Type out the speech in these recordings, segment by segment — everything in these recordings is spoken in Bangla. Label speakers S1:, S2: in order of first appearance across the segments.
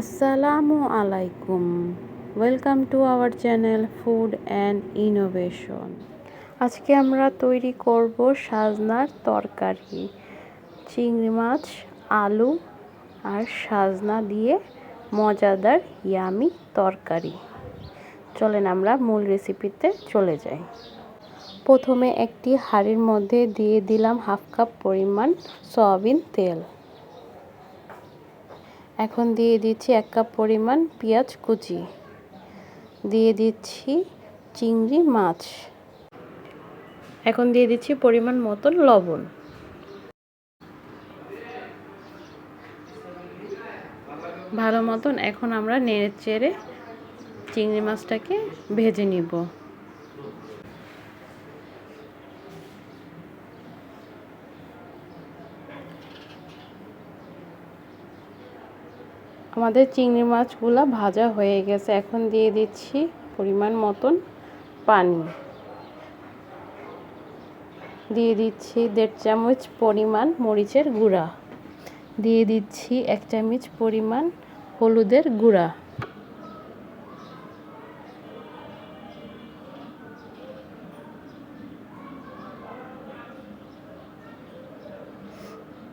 S1: আসসালামু আলাইকুম, welcome to our channel food and innovation. আজকে আমরা তৈরি করব সাজনার তরকারি। চিংড়ি মাছ, আলু আর সাজনা দিয়ে মজাদার ইয়ামি তরকারি। চলেন আমরা মূল রেসিপিতে চলে যাই। প্রথমে একটি হাঁড়ির মধ্যে দিয়ে দিলাম 1/2 কাপ পরিমাণ সয়াবিন তেল। এখন দিয়ে দিচ্ছি 1 কাপ পরিমাণ পেঁয়াজ কুচি, দিয়ে দিচ্ছি চিংড়ি মাছ, এখন দিয়ে দিচ্ছি পরিমাণ মতন লবণ। ভালো মতন এখন আমরা নেড়ে চেড়ে চিংড়ি মাছটাকে ভেজে নিব। আমাদের চিংড়ি মাছগুলো ভাজা হয়ে গেছে। এখন দিয়ে দিচ্ছি পরিমাণ মতন পানি, দিয়ে দিচ্ছি 1.5 চামচ পরিমাণ মরিচের গুঁড়া, দিয়ে দিচ্ছি 1 চামচ পরিমাণ হলুদের গুঁড়া,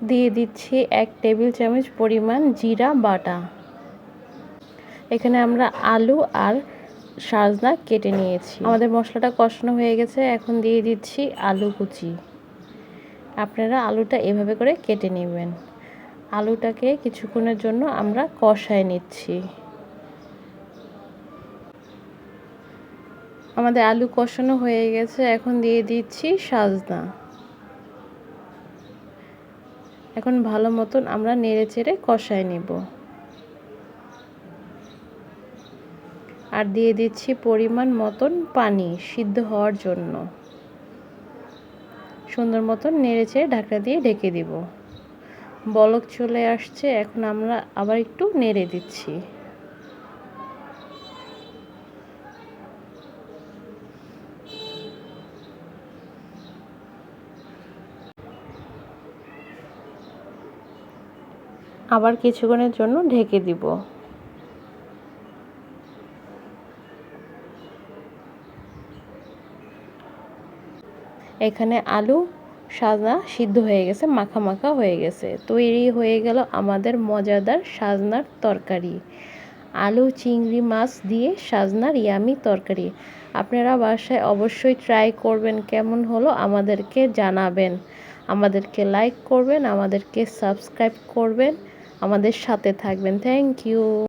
S1: দিয়ে দিচ্ছি 1 টেবিল চামচ পরিমাণ জিরা বাটা। এখানে আমরা আলু আর সাজনা কেটে নিয়েছি। আমাদের মশলাটা কষানো হয়ে গেছে। এখন দিয়ে দিচ্ছি আলু কুচি। আপনারা আলুটা এভাবে করে কেটে নেবেন। আলুটাকে কিছুক্ষণের জন্য আমরা কষায় নিচ্ছি। আমাদের আলু কষানো হয়ে গেছে। এখন দিয়ে দিচ্ছি সাজনা। এখন ভালো মতন আমরা নেড়ে চেড়ে কষায় নেব। আর দিয়ে দিচ্ছি পরিমাণ মতন পানি সিদ্ধ হওয়ার জন্য। সুন্দর মতন নেড়ে চেড়ে ঢাকনা দিয়ে ঢেকে দিব। বলক চলে আসছে। এখন আমরা আবার একটু নেড়ে দিচ্ছি। আবার কিছুক্ষণের জন্য ঢেকে দিব। এখানে আলু সাজনা সিদ্ধ হয়ে গেছে, মাখা মাখা হয়ে গেছে। তৈরি হয়ে গেল আমাদের মজাদার সাজনার তরকারি। আলু চিংড়ি মাছ দিয়ে সাজনার ইয়ামি তরকারি। আপনারা বাসায় অবশ্যই ট্রাই করবেন। কেমন হলো আমাদেরকে জানাবেন। আমাদেরকে লাইক করবেন, আমাদেরকে সাবস্ক্রাইব করবেন, আমাদের সাথে থাকবেন। Thank you.